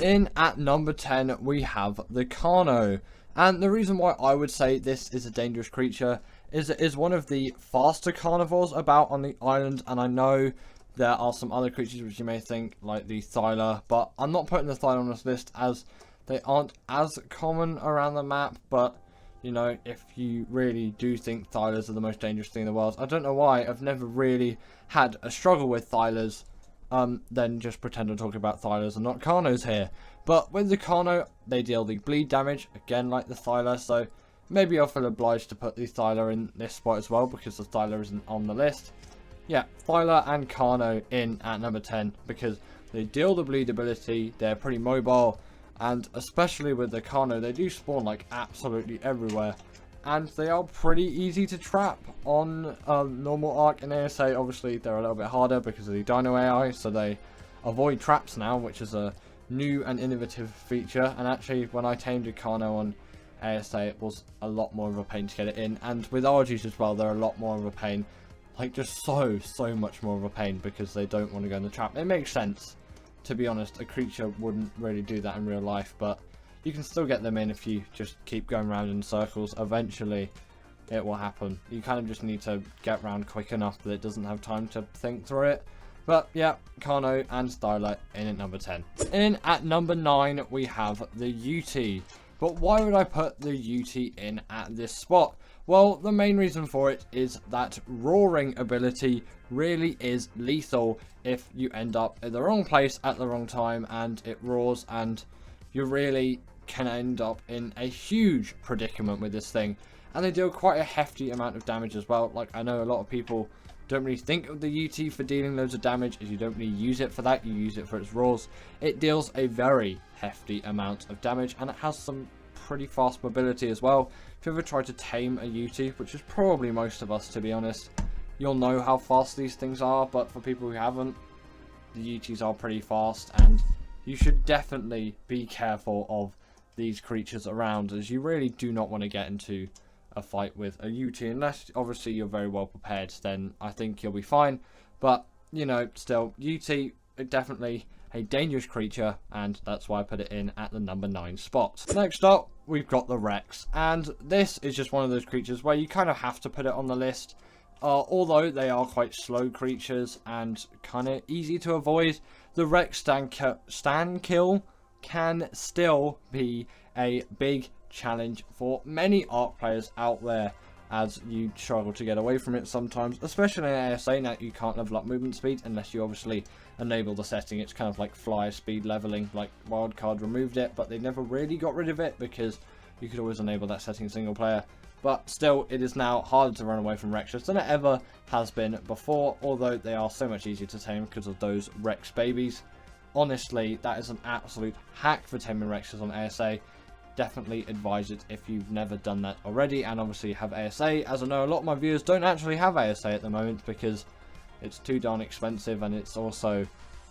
In at number 10, we have the Carno. And the reason why I would say this is a dangerous creature is it is one of the faster carnivores about on the island. And I know there are some other creatures which you may think, like the Thyla, but I'm not putting the Thyla on this list as they aren't as common around the map. But, you know, if you really do think Thylas are the most dangerous thing in the world, I don't know why I've never really had a struggle with Thylas. Then just pretend I'm talking about Thylas and not Carnos here. But with the Carno, they deal the bleed damage, again like the Thyla, so maybe I'll feel obliged to put the Thyla in this spot as well, because the Thyla isn't on the list. Yeah, Thyla and Carno in at number 10, because they deal the bleed ability, they're pretty mobile, and especially with the Carno, they do spawn like absolutely everywhere. And they are pretty easy to trap on normal Ark and ASA. Obviously, they're a little bit harder because of the Dino AI, so they avoid traps now, which is a new and innovative feature. And actually, when I tamed a Carno on ASA, it was a lot more of a pain to get it in. And with RGs as well, they're a lot more of a pain. Like, just so much more of a pain because they don't want to go in the trap. It makes sense, to be honest. A creature wouldn't really do that in real life, but you can still get them in if you just keep going around in circles. Eventually, it will happen. You kind of just need to get around quick enough that it doesn't have time to think through it. But yeah, Carno and Styler in at number 10. In at number 9, we have the Yuty. But why would I put the Yuty in at this spot? Well, the main reason for it is that roaring ability really is lethal if you end up in the wrong place at the wrong time and it roars, and you really can end up in a huge predicament with this thing. And they deal quite a hefty amount of damage as well. Like, I know a lot of people don't really think of the UT for dealing loads of damage, as you don't really use it for that, you use it for its roars. It deals a very hefty amount of damage, and it has some pretty fast mobility as well. If you ever try to tame a UT, which is probably most of us to be honest, you'll know how fast these things are, but for people who haven't, the UTs are pretty fast, and you should definitely be careful of these creatures around, as you really do not want to get into a fight with a UT, unless obviously you're very well prepared. Then I think you'll be fine. But, you know, still, UT definitely a dangerous creature, and that's why I put it in at the number 9 spot. Next up, we've got the Rex, and this is just one of those creatures where you kind of have to put it on the list. Although they are quite slow creatures and kind of easy to avoid, the Rex stand kill can still be a big challenge for many Ark players out there, as you struggle to get away from it sometimes, especially in ASA. Now you can't level up movement speed unless you obviously enable the setting. It's kind of like flyer speed leveling, like Wildcard removed it, but they never really got rid of it because you could always enable that setting single player. But still, it is now harder to run away from Rexes than it ever has been before, although they are so much easier to tame because of those Rex babies. Honestly, that is an absolute hack for taming Rexes on ASA. Definitely advise it if you've never done that already, and obviously have ASA, as I know a lot of my viewers don't actually have ASA at the moment because it's too darn expensive, and it's also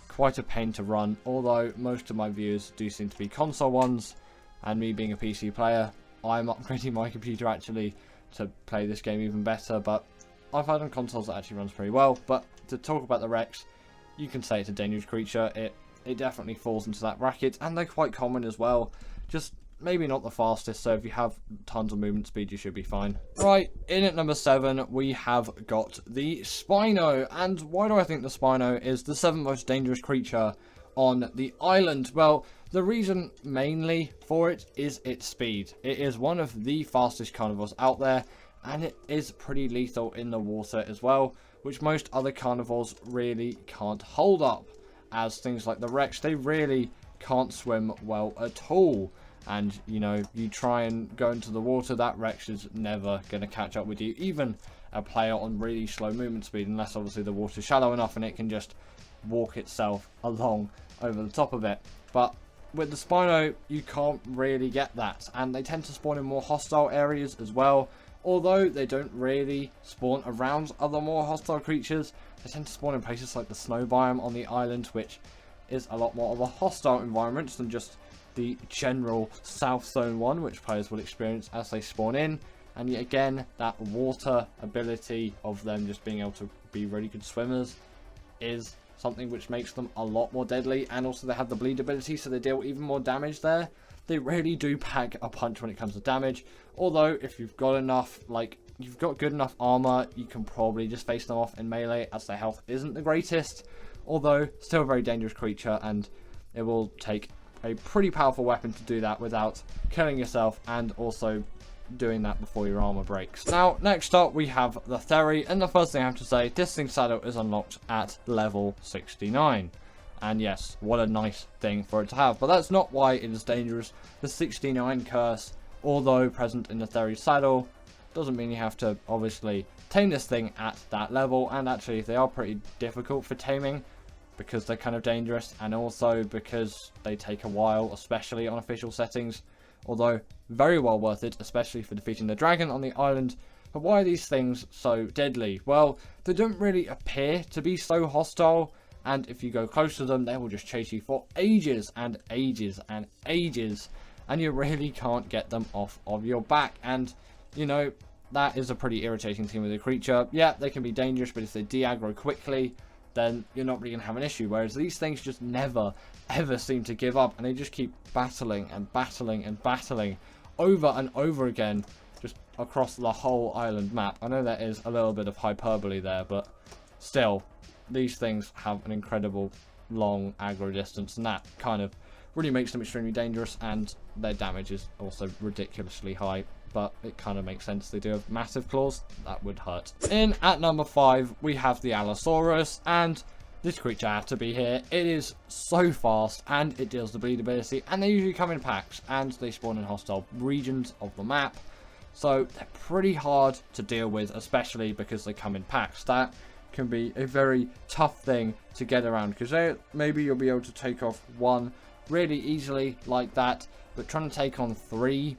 quite a pain to run, although most of my viewers do seem to be console ones, and me being a PC player, I'm upgrading my computer actually to play this game even better. But I've had on consoles that actually runs pretty well. But to talk about the Rex, you can say it's a dangerous creature. It definitely falls into that bracket, and they're quite common as well. Just maybe not the fastest, so if you have tons of movement speed, you should be fine. Right, in at number 7, we have got the Spino. And why do I think the Spino is the 7th most dangerous creature on the island? Well, the reason mainly for it is its speed. It is one of the fastest carnivores out there, and it is pretty lethal in the water as well, which most other carnivores really can't hold up, as things like the Rex, they really can't swim well at all. And, you know, you try and go into the water, that Rex is never going to catch up with you. Even a player on really slow movement speed, unless obviously the water's shallow enough and it can just walk itself along over the top of it. But with the Spino, you can't really get that. And they tend to spawn in more hostile areas as well. Although they don't really spawn around other more hostile creatures, they tend to spawn in places like the snow biome on the island, which is a lot more of a hostile environment than just the general South Zone one, which players will experience as they spawn in. And yet again, that water ability of them just being able to be really good swimmers is something which makes them a lot more deadly, and also they have the bleed ability, so they deal even more damage there. They really do pack a punch when it comes to damage, although if you've got enough, like, you've got good enough armor, you can probably just face them off in melee, as their health isn't the greatest, although still a very dangerous creature, and it will take a pretty powerful weapon to do that without killing yourself, and also doing that before your armor breaks. Now, next up we have the Theri, and the first thing I have to say, this thing's saddle is unlocked at level 69. And yes, what a nice thing for it to have. But that's not why it is dangerous. The 69 curse, although present in the Theri saddle, doesn't mean you have to obviously tame this thing at that level. And actually, they are pretty difficult for taming, because they're kind of dangerous, and also because they take a while, especially on official settings. Although, very well worth it, especially for defeating the dragon on the island. But why are these things so deadly? Well, they don't really appear to be so hostile, and if you go close to them, they will just chase you for ages and ages and ages, and you really can't get them off of your back. And, you know, that is a pretty irritating thing with a creature. Yeah, they can be dangerous, but if they de-aggro quickly, then you're not really going to have an issue. Whereas these things just never, ever seem to give up, and they just keep battling and battling and battling over and over again, just across the whole island map. I know that is a little bit of hyperbole there, but still, these things have an incredible long aggro distance, and that kind of really makes them extremely dangerous, and their damage is also ridiculously high. But it kind of makes sense. They do have massive claws. That would hurt. In at number 5, we have the Allosaurus, and this creature had to be here. It is so fast, and it deals the bleed ability, and they usually come in packs, and they spawn in hostile regions of the map. So they're pretty hard to deal with, especially because they come in packs. That can be a very tough thing to get around, because maybe you'll be able to take off one really easily like that, but trying to take on 3,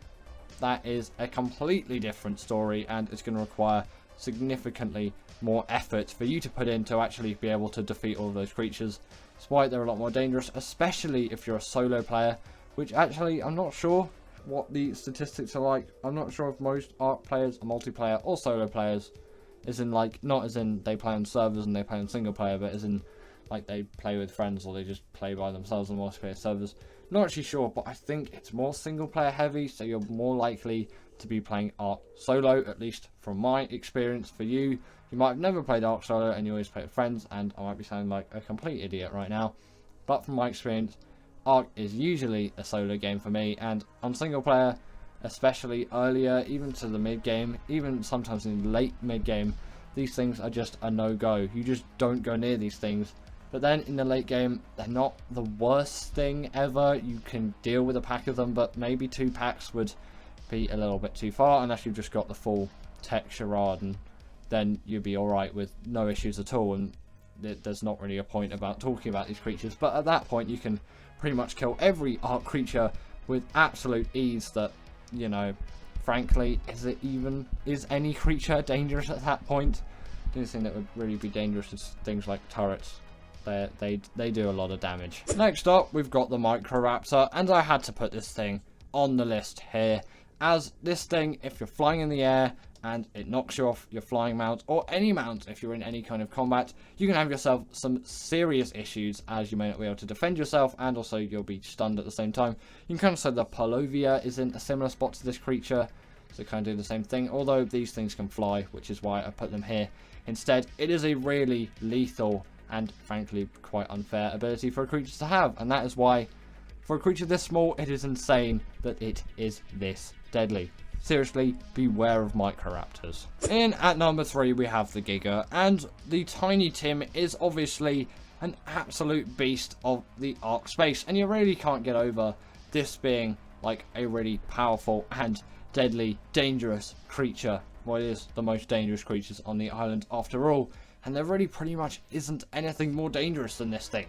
that is a completely different story, and it's going to require significantly more effort for you to put in to actually be able to defeat all of those creatures. That's why they're a lot more dangerous, especially if you're a solo player, which actually I'm not sure what the statistics are like. I'm not sure if most Ark players are multiplayer or solo players, as in, like, not as in they play on servers and they play on single player, but as in, like, they play with friends or they just play by themselves on multiplayer servers. Not actually sure, but I think it's more single player heavy, so you're more likely to be playing Ark solo, at least from my experience. For you, you might have never played Ark solo and you always play with friends, and I might be sounding like a complete idiot right now, but from my experience, Ark is usually a solo game for me, and on single player, especially earlier, even to the mid game, even sometimes in the late mid game, these things are just a no-go. You just don't go near these things. But then in the late game, they're not the worst thing ever. You can deal with a pack of them, but maybe 2 packs would be a little bit too far, unless you've just got the full tech charade, and then you'd be alright with no issues at all, and there's not really a point about talking about these creatures. But at that point, you can pretty much kill every Ark creature with absolute ease. That, you know, frankly, is any creature dangerous at that point? The only thing that would really be dangerous is things like turrets. They do a lot of damage. Next up, we've got the Microraptor, and I had to put this thing on the list here, as this thing, if you're flying in the air and it knocks you off your flying mount, or any mount if you're in any kind of combat, you can have yourself some serious issues, as you may not be able to defend yourself, and also you'll be stunned at the same time. You can kind of say the Palovia is in a similar spot to this creature, so kind of do the same thing, although these things can fly, which is why I put them here instead. It is a really lethal and frankly quite unfair ability for a creature to have, and that is why for a creature this small, it is insane that it is this deadly. Seriously, beware of Microraptors. In at number 3, we have the Giga, and the Tiny Tim is obviously an absolute beast of the Ark space, and you really can't get over this being like a really powerful and deadly, dangerous creature. Well, it is the most dangerous creatures on the island after all, and there really pretty much isn't anything more dangerous than this thing.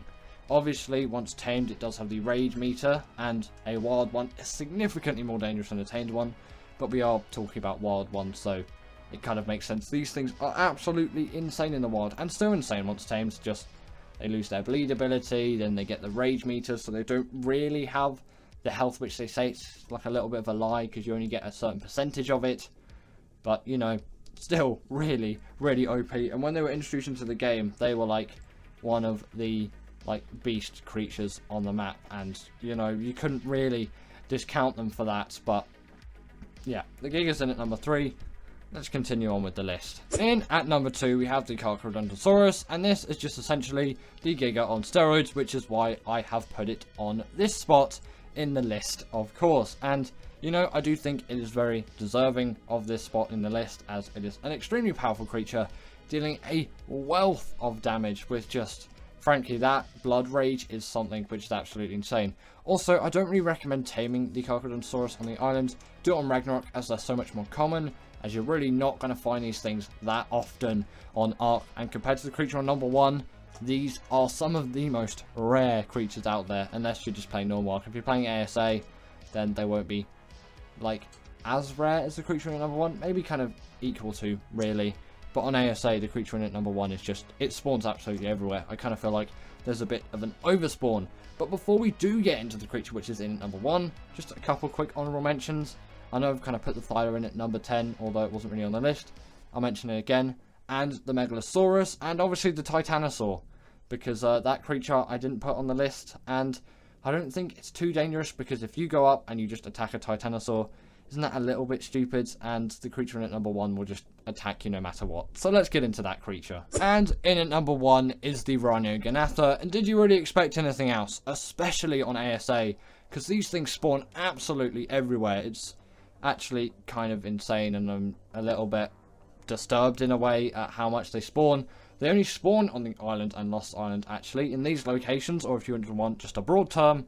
Obviously, once tamed, it does have the rage meter, and a wild one is significantly more dangerous than a tamed one, but we are talking about wild ones, so it kind of makes sense. These things are absolutely insane in the wild, and still insane once tamed. Just they lose their bleed ability, then they get the rage meter, so they don't really have the health which they say. It's like a little bit of a lie, because you only get a certain percentage of it, but you know, still really, really OP. And when they were introduced into the game, they were like one of the like beast creatures on the map, and you know, you couldn't really discount them for that. But yeah, the Giga's in at number 3. Let's continue on with the list. In at number 2, we have the Carcharodontosaurus, and this is just essentially the Giga on steroids, which is why I have put it on this spot in the list, of course. And you know, I do think it is very deserving of this spot in the list, as it is an extremely powerful creature, dealing a wealth of damage with just, frankly, that blood rage is something which is absolutely insane. Also, I don't really recommend taming the Carcharodontosaurus on the island. Do it on Ragnarok, as they're so much more common, as you're really not going to find these things that often on Ark. And compared to the creature on number 1, these are some of the most rare creatures out there, unless you're just playing normal Ark. If you're playing ASA, then they won't be like as rare as the creature in number 1, maybe kind of equal to, really. But on ASA, the creature in at number 1 is just, it spawns absolutely everywhere. I kind of feel like there's a bit of an overspawn. But before we do get into the creature which is in at number 1, just a couple quick honourable mentions. I know I've kind of put the Thyla in at number 10, although it wasn't really on the list. I'll mention it again. And the Megalosaurus, and obviously the Titanosaur, because that creature I didn't put on the list, and I don't think it's too dangerous, because if you go up and you just attack a Titanosaur, isn't that a little bit stupid? And the creature in at number 1 will just attack you no matter what. So let's get into that creature. And in at number 1 is the Rhyniognatha. And did you really expect anything else? Especially on ASA, because these things spawn absolutely everywhere. It's actually kind of insane, and I'm a little bit disturbed in a way at how much they spawn. They only spawn on the island and Lost Island, actually, in these locations, or if you want just a broad term,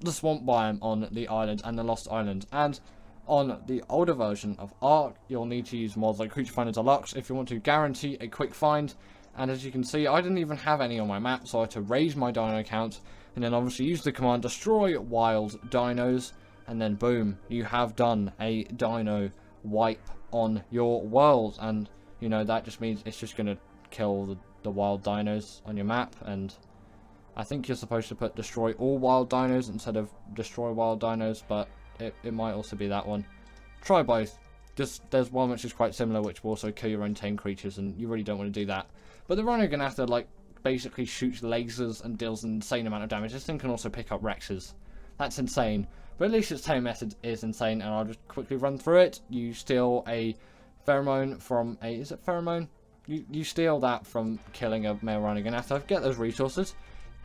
the swamp biome on the island and the Lost Island. And on the older version of Ark, you'll need to use mods like Creature Finder Deluxe if you want to guarantee a quick find. And as you can see, I didn't even have any on my map, so I had to raise my dino count, and then obviously use the command destroy wild dinos, and then boom, you have done a dino wipe on your world. And you know, that just means it's just going to kill the wild dinos on your map. And I think you're supposed to put destroy all wild dinos instead of destroy wild dinos, but it might also be that one. Try both. Just there's one which is quite similar, which will also kill your own tame creatures, and you really don't want to do that. But the Rhyniognatha like basically shoots lasers and deals an insane amount of damage. This thing can also pick up Rexes. That's insane. But at least its tame method is insane, and I'll just quickly run through it. You steal a pheromone from a... Is it pheromone? You steal that from killing a male Rhyniognatha. Get those resources.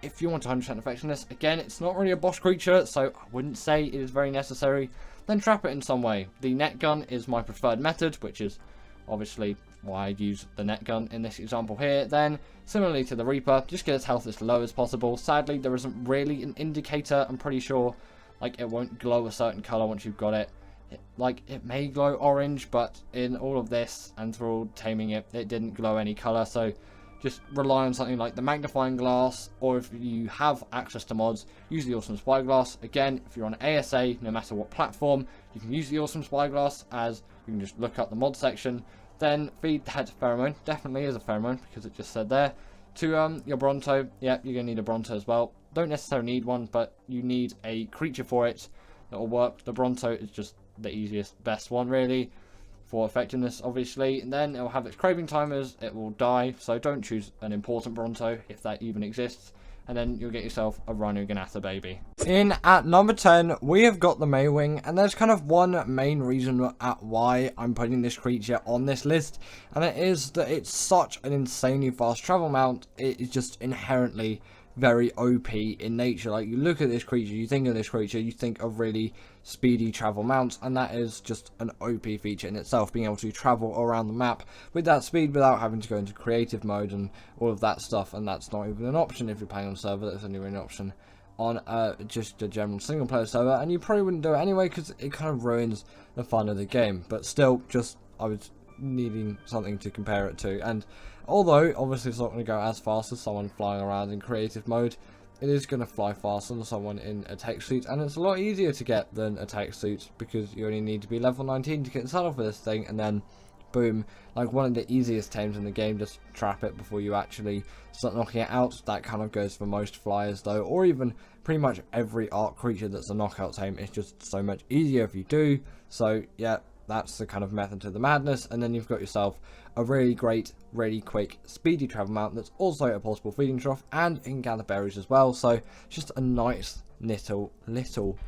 If you want 100% effectiveness, again, it's not really a boss creature, so I wouldn't say it is very necessary. Then trap it in some way. The net gun is my preferred method, which is obviously why I use the net gun in this example here. Then, similarly to the Reaper, just get its health as low as possible. Sadly, there isn't really an indicator. I'm pretty sure like it won't glow a certain colour once you've got it. It may glow orange, but in all of this and through taming it, it didn't glow any colour. So just rely on something like the magnifying glass, or if you have access to mods, use the awesome spyglass. Again, if you're on ASA, no matter what platform, you can use the awesome spyglass, as you can just look up the mod section. Then feed that pheromone, definitely is a pheromone because it just said there, to your Bronto. Yeah, you're going to need a Bronto as well. Don't necessarily need one, but you need a creature for it that will work. The Bronto is just the easiest, best one really, for effectiveness obviously. And then it will have its craving timers, it will die, so don't choose an important Bronto if that even exists. And then you'll get yourself a Rhyniognatha baby. In at number 10, we have got the Maywing, and there's kind of one main reason at why I'm putting this creature on this list, and it is that it's such an insanely fast travel mount. It is just inherently very OP in nature. Like, you look at this creature, you think of this creature, you think of really speedy travel mounts, and that is just an OP feature in itself, being able to travel around the map with that speed without having to go into creative mode and all of that stuff. And that's not even an option if you're playing on a server. That's only really an option on just a general single player server, and you probably wouldn't do it anyway because it kind of ruins the fun of the game. But still, just I was needing something to compare it to. And although obviously it's not going to go as fast as someone flying around in creative mode, it is going to fly faster than someone in a tech suit, and it's a lot easier to get than a tech suit because you only need to be level 19 to get started for this thing, and then boom, like one of the easiest tames in the game, just trap it before you actually start knocking it out. That kind of goes for most flyers though, or even pretty much every Ark creature that's a knockout tame. It's just so much easier if you do. So yeah, that's the kind of method to the madness. And then you've got yourself a really great, really quick, speedy travel mount that's also a portable feeding trough, and it can gather berries as well. So it's just a nice little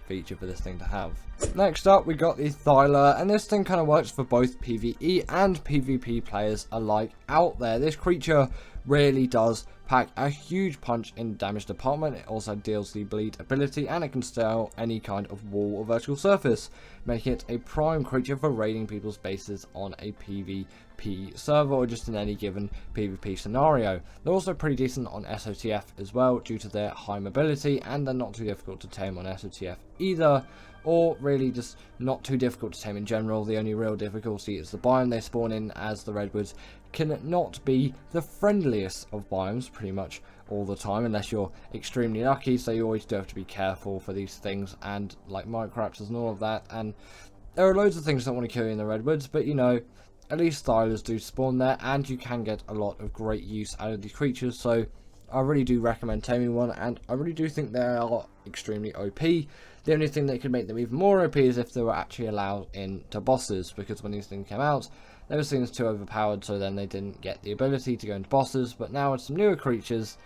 feature for this thing to have. Next up, we got the Thyla, and this thing kind of works for both PvE and PvP players alike out there. This creature really does pack a huge punch in the damage department. It also deals the bleed ability, and it can scale any kind of wall or vertical surface, making it a prime creature for raiding people's bases on a PvP server or just in any given PvP scenario. They're also pretty decent on SOTF as well due to their high mobility, and they're not too difficult to tame on SOTF either, or really just not too difficult to tame in general. The only real difficulty is the biome they spawn in, as the redwoods can not be the friendliest of biomes pretty much all the time unless you're extremely lucky, so you always do have to be careful for these things, and like Microraptors and all of that. And there are loads of things that want to kill you in the redwoods, but you know, at least Thylas do spawn there, and you can get a lot of great use out of these creatures. So I really do recommend taming one, and I really do think they are extremely OP. The only thing that could make them even more OP is if they were actually allowed into bosses, because when these things came out, they were seen as too overpowered, so then they didn't get the ability to go into bosses. But now with some newer creatures,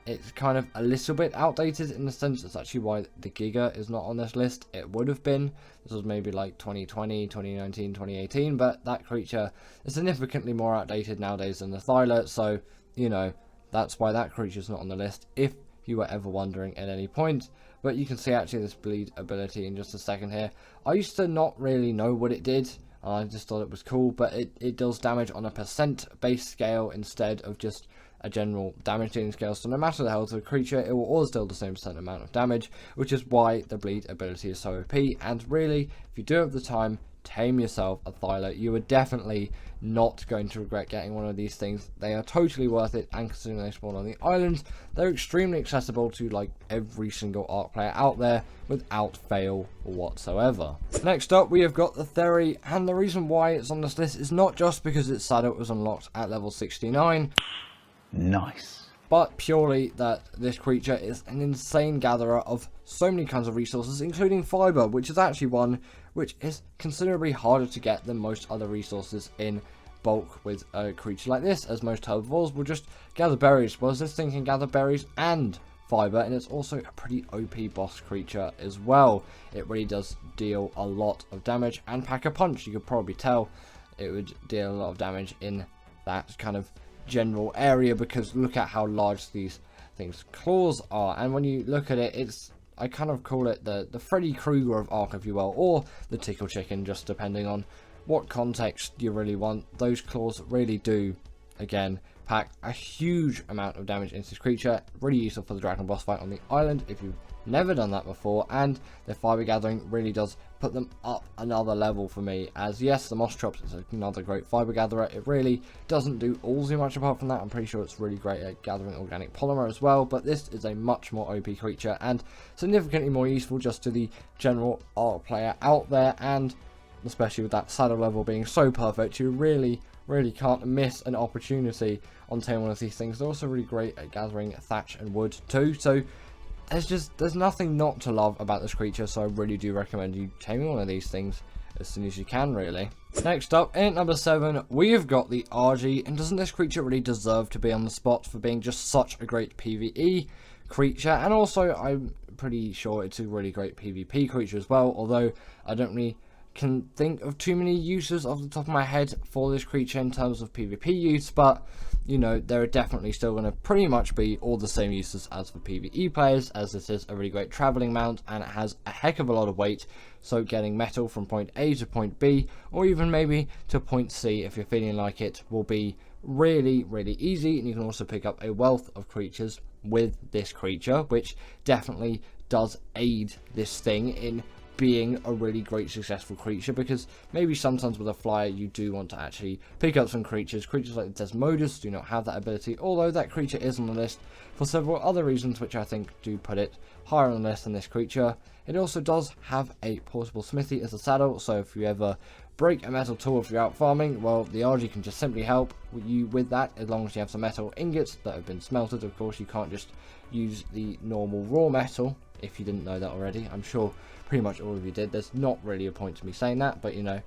it's kind of a little bit outdated in the sense that's actually why the Giga is not on this list. It would have been. This was maybe like 2020, 2019, 2018, but that creature is significantly more outdated nowadays than the Thyla, so, you know, that's why that creature is not on the list, if you were ever wondering at any point. But you can see actually this bleed ability in just a second here. I used to not really know what it did. I just thought it was cool, but it does damage on a percent base scale instead of just a general damage dealing scale. So no matter the health of the creature, it will always deal the same percent amount of damage, which is why the bleed ability is so OP. And really, if you do have the time, tame yourself a Thyla. You are definitely not going to regret getting one of these things. They are totally worth it, and considering they spawn on the island, they're extremely accessible to like every single Ark player out there without fail whatsoever. Next up, we have got the Theri, and the reason why it's on this list is not just because its saddle was unlocked at level 69. Nice. But purely that this creature is an insane gatherer of so many kinds of resources, including fiber, which is actually one which is considerably harder to get than most other resources in bulk with a creature like this, as most herbivores will just gather berries, whereas this thing can gather berries and fiber, and it's also a pretty OP boss creature as well. It really does deal a lot of damage and pack a punch. You could probably tell it would deal a lot of damage in that kind of general area, because look at how large these things' claws are. And when you look at it, it's, I kind of call it the Freddy Krueger of Ark, if you will, or the Tickle Chicken, just depending on what context you really want. Those claws really do, again, pack a huge amount of damage into this creature. Really useful for the dragon boss fight on the island if you've never done that before, and their fiber gathering really does put them up another level for me, as yes, the Moss Chops is another great fiber gatherer. It really doesn't do all too much apart from that. I'm pretty sure it's really great at gathering organic polymer as well, but this is a much more OP creature and significantly more useful just to the general Ark player out there, and especially with that saddle level being so perfect, you really can't miss an opportunity on taming one of these things. They're also really great at gathering thatch and wood too, so there's nothing not to love about this creature. So I really do recommend you taming one of these things as soon as you can, really. Next up, in at number 7, we have got the Argy, and doesn't this creature really deserve to be on the spot for being just such a great PvE creature? And also, I'm pretty sure it's a really great PvP creature as well, although I don't really can think of too many uses off the top of my head for this creature in terms of PvP use, but you know, there are definitely still going to pretty much be all the same uses as for PvE players, as this is a really great traveling mount and it has a heck of a lot of weight. So getting metal from point A to point B, or even maybe to point C if you're feeling like it, will be really easy. And you can also pick up a wealth of creatures with this creature, which definitely does aid this thing in being a really great successful creature, because maybe sometimes with a flyer you do want to actually pick up some creatures. Creatures like Desmodus do not have that ability, although that creature is on the list for several other reasons which I think do put it higher on the list than this creature. It also does have a portable smithy as a saddle, so if you ever break a metal tool if you're out farming, well, the RG can just simply help you with that, as long as you have some metal ingots that have been smelted. Of course, you can't just use the normal raw metal, if you didn't know that already. I'm sure pretty much all of you did. There's not really a point to me saying that, but you know,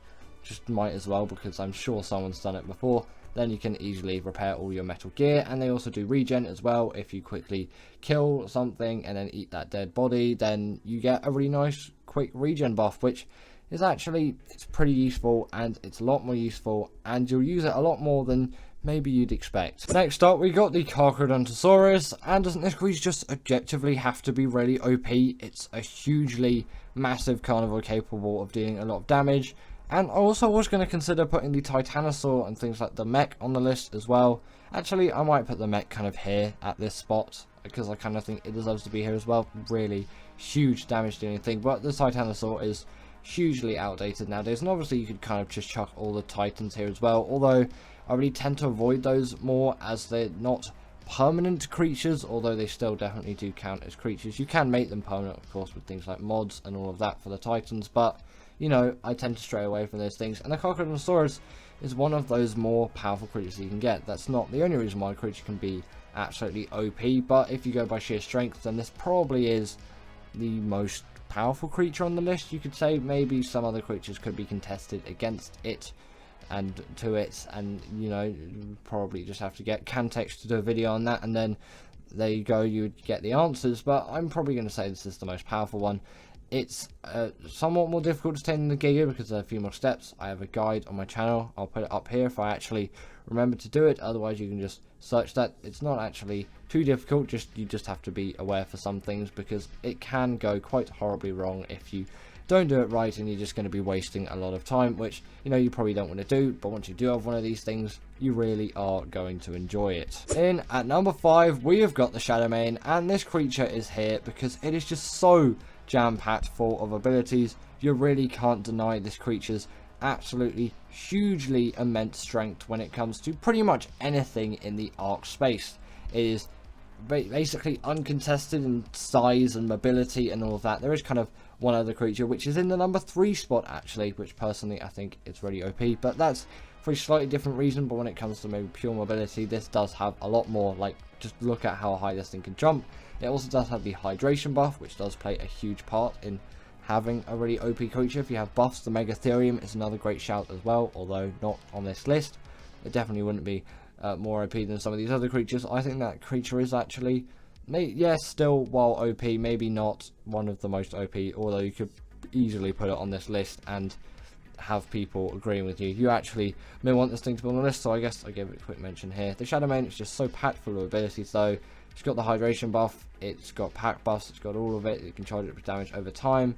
just might as well, because I'm sure someone's done it before. Then you can easily repair all your metal gear, and they also do regen as well. If you quickly kill something and then eat that dead body, then you get a really nice quick regen buff, which is actually, it's pretty useful, and it's a lot more useful, and you'll use it a lot more than maybe you'd expect. Next up, we got the Carcharodontosaurus, and doesn't this creature just objectively have to be really OP? It's a hugely massive carnivore capable of dealing a lot of damage. And I also was going to consider putting the Titanosaur and things like the mech on the list as well. Actually, I might put the mech kind of here at this spot, because I kind of think it deserves to be here as well. Really huge damage doing thing, but the Titanosaur is hugely outdated nowadays, and obviously you could kind of just chuck all the Titans here as well, although I really tend to avoid those more, as they're not permanent creatures, although they still definitely do count as creatures. You can make them permanent, of course, with things like mods and all of that for the Titans, but you know, I tend to stray away from those things, and the Carcharodontosaurus is one of those more powerful creatures you can get. That's not the only reason why a creature can be absolutely OP, but if you go by sheer strength, then this probably is the most powerful creature on the list. You could say maybe some other creatures could be contested against it and to it, and you know, probably just have to get Cantex to do a video on that, and then there you go, you would get the answers. But I'm probably going to say this is the most powerful one. It's somewhat more difficult to tame than the Giga, because there are a few more steps. I have a guide on my channel. I'll put it up here if I actually remember to do it. Otherwise, you can just search that. It's not actually too difficult. You just have to be aware for some things, because it can go quite horribly wrong if you don't do it right, and you're just going to be wasting a lot of time, which, you know, you probably don't want to do. But once you do have one of these things, you really are going to enjoy it. In at number 5, we have got the Shadowmane, and this creature is here because it is just so jam-packed full of abilities. You really can't deny this creature's absolutely hugely immense strength when it comes to pretty much anything in the Ark space. It is basically uncontested in size and mobility and all of that. There is kind of one other creature which is in the number 3 spot actually, which personally I think it's really OP, but that's for a slightly different reason. But when it comes to maybe pure mobility, this does have a lot more. Like, just look at how high this thing can jump. It also does have the hydration buff, which does play a huge part in having a really OP creature. If you have buffs, the Megatherium is another great shout as well, although not on this list. It definitely wouldn't be more OP than some of these other creatures. I think that creature is actually, yes, still while OP, maybe not one of the most OP, although you could easily put it on this list and have people agreeing with you. You actually may want this thing to be on the list, so I guess I give it a quick mention here. The Shadowmane is just so packed full of abilities though. It's got the hydration buff, it's got pack buffs, it's got all of it. It can charge it with damage over time,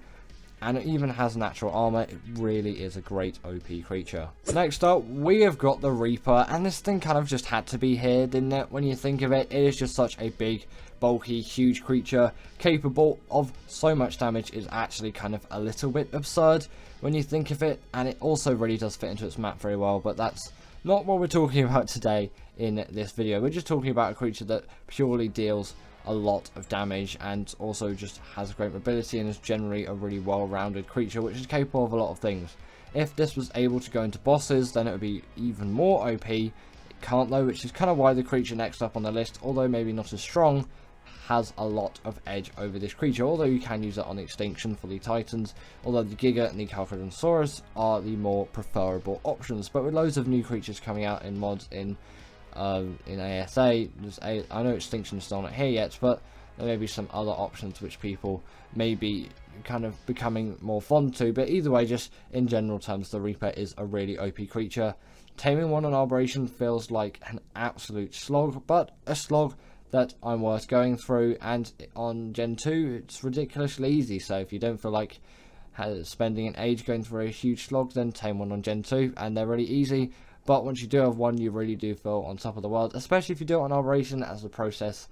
and it even has natural armor. It really is a great OP creature. Next up, we have got the Reaper, and this thing kind of just had to be here, didn't it? When you think of it, it is just such a big, bulky, huge creature capable of so much damage. Is actually kind of a little bit absurd when you think of it, and it also really does fit into its map very well, but that's not what we're talking about today in this video. We're just talking about a creature that purely deals a lot of damage and also just has great mobility and is generally a really well-rounded creature which is capable of a lot of things. If this was able to go into bosses, then it would be even more OP. It can't though, which is kind of why the creature next up on the list, although maybe not as strong, has a lot of edge over this creature, although you can use it on Extinction for the Titans, although the Giga and the Carcharodontosaurus are the more preferable options. But with loads of new creatures coming out in mods in ASA, I know Extinction is still not here yet, but there may be some other options which people may be kind of becoming more fond to. But either way, just in general terms, the Reaper is a really OP creature. Taming one on Arboration feels like an absolute slog, but a slog that I'm worth going through, and on Gen 2 it's ridiculously easy. So if you don't feel like spending an age going through a huge slog, then tame one on Gen 2 and they're really easy. But once you do have one, you really do feel on top of the world, especially if you do it on Arboration as a process.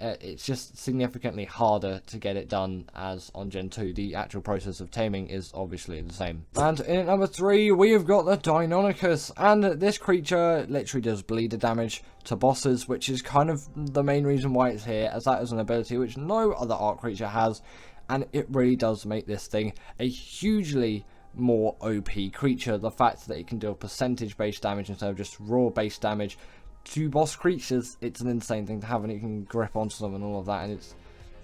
It's just significantly harder to get it done as on Gen 2. The actual process of taming is obviously the same. And in at number 3, we have got the Deinonychus, and this creature literally does bleeder damage to bosses, which is kind of the main reason why it's here, as that is an ability which no other Ark creature has, and it really does make this thing a hugely more OP creature. The fact that it can deal percentage based damage instead of just raw based damage to boss creatures, it's an insane thing to have, and you can grip onto them and all of that, and it's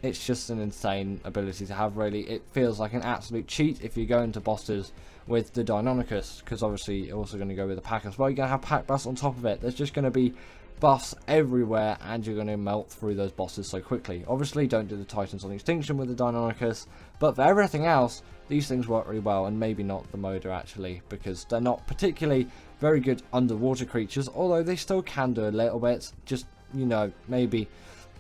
it's just an insane ability to have, really. It feels like an absolute cheat if you go into bosses with the Deinonychus, because obviously you're also going to go with the pack as well. You're going to have pack buffs on top of it. There's just going to be buffs everywhere, and you're going to melt through those bosses so quickly. Obviously, don't do the Titans on Extinction with the Deinonychus, but for everything else, these things work really well, and maybe not the Moda actually, because they're not particularly very good underwater creatures, although they still can do a little bit. Just, you know, maybe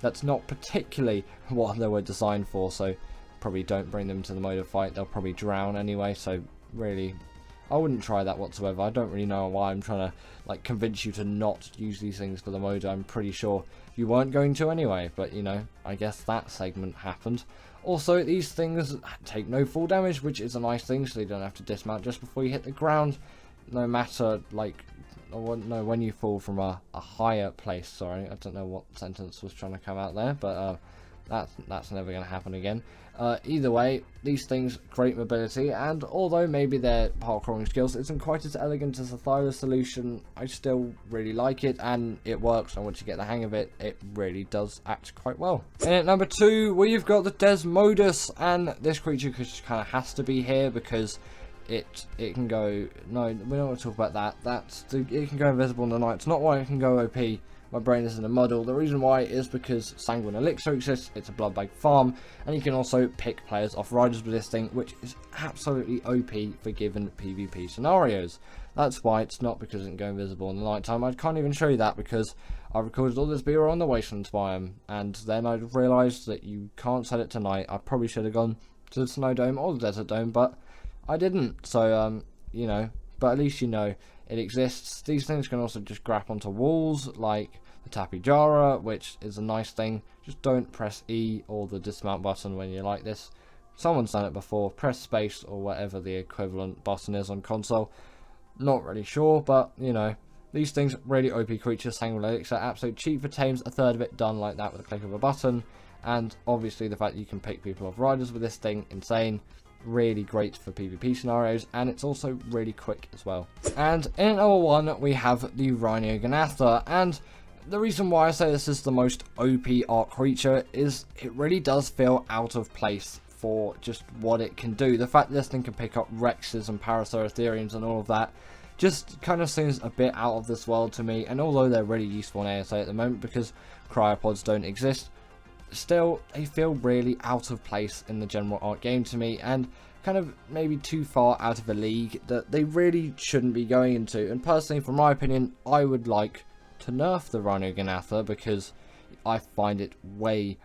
that's not particularly what they were designed for, so probably don't bring them to the Moda fight. They'll probably drown anyway, so really, I wouldn't try that whatsoever. I don't really know why I'm trying to like convince you to not use these things for the Moda. I'm pretty sure you weren't going to anyway, but you know, I guess that segment happened. Also, these things take no fall damage, which is a nice thing, so you don't have to dismount just before you hit the ground, no matter like, no, when you fall from a higher place. Sorry, I don't know what sentence was trying to come out there, but that's never going to happen again. Either way, these things, great mobility, and although maybe their parkouring skills isn't quite as elegant as the Thyla solution, I still really like it, and it works, and once you get the hang of it, it really does act quite well. And at number 2, we've got the Desmodus, and this creature just kind of has to be here because it can go, no, we don't want to talk about that, it can go invisible in the night. It's not why it can go OP. My brain is in a muddle. The reason why is because Sanguine Elixir exists, it's a blood bag farm, and you can also pick players off riders with this thing, which is absolutely OP for given PvP scenarios. That's why it's not because it can go invisible in the night time. I can't even show you that because I recorded all this B-roll on the Wasteland biome, and then I realised that you can't set it tonight. I probably should have gone to the Snow Dome or the Desert Dome, but I didn't. So, you know, but at least you know it exists. These things can also just grab onto walls, like the Tapijara, which is a nice thing. Just don't press E or the dismount button when you like this. Someone's done it before. Press space or whatever the equivalent button is on console. Not really sure, but, you know, these things, really OP creatures. Sanguine Elixir, absolute cheap for tames. A third of it done like that with a click of a button. And obviously the fact that you can pick people off riders with this thing, insane. Really great for PvP scenarios, and it's also really quick as well. And in number 1, we have the Rhyniognatha, and the reason why I say this is the most OP Ark creature is it really does feel out of place for just what it can do. The fact that this thing can pick up Rexes and Paraceratheriums and all of that just kind of seems a bit out of this world to me, and although they're really useful in ASA at the moment because cryopods don't exist, still they feel really out of place in the general Ark game to me, and kind of maybe too far out of a league that they really shouldn't be going into. And personally, from my opinion, I would like to nerf the Rhyniognatha because I find it way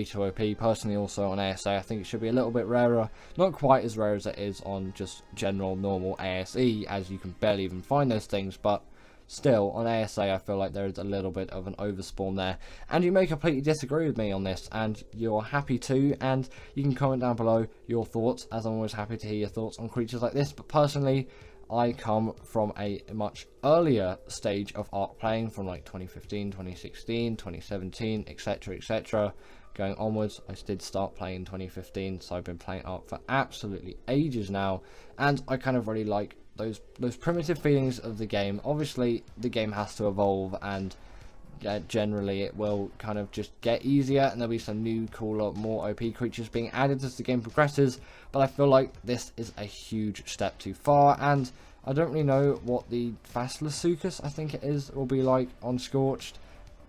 too OP. Personally, also on ASA, I think it should be a little bit rarer. Not quite as rare as it is on just general normal ASE, as you can barely even find those things, but still, on ASA, I feel like there is a little bit of an overspawn there. And you may completely disagree with me on this, and you're happy to, and you can comment down below your thoughts, as I'm always happy to hear your thoughts on creatures like this. But personally, I come from a much earlier stage of Ark playing, from like 2015, 2016, 2017, etc, etc. Going onwards, I did start playing in 2015, so I've been playing Ark for absolutely ages now, and I kind of really like those primitive feelings of the game. Obviously the game has to evolve, and generally it will kind of just get easier, and there'll be some new cooler, more OP creatures being added as the game progresses, but I feel like this is a huge step too far. And I don't really know what the Fastlasuchus, I think it is, will be like on Scorched.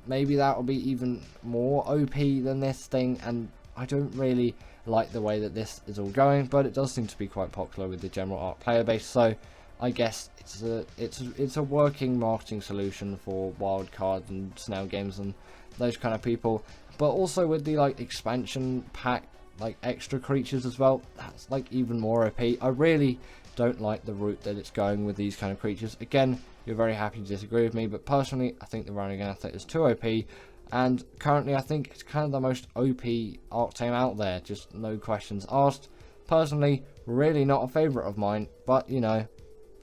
Maybe that will be even more OP than this thing, and I don't really like the way that this is all going, but it does seem to be quite popular with the general Ark player base, so I guess it's a working marketing solution for wildcard and snail games and those kind of people. But also with the like expansion pack, like extra creatures as well, that's like even more OP. I really don't like the route that it's going with these kind of creatures. Again, you're very happy to disagree with me, but personally I think the Rhyniognatha is too OP, and currently I think it's kind of the most OP Ark tame out there, just no questions asked. Personally, really not a favourite of mine, but you know,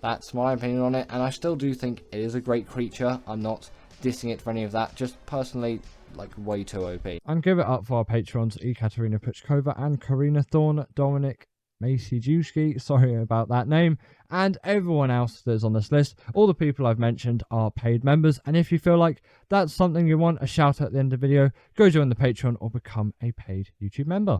that's my opinion on it, and I still do think it is a great creature. I'm not dissing it for any of that, just personally, like, way too OP. And give it up for our patrons, Ekaterina Puchkova and Karina Thorne, Dominic, Macy Juski, sorry about that name, and everyone else that's on this list. All the people I've mentioned are paid members, and if you feel like that's something you want a shout out at the end of the video, go join the Patreon or become a paid YouTube member.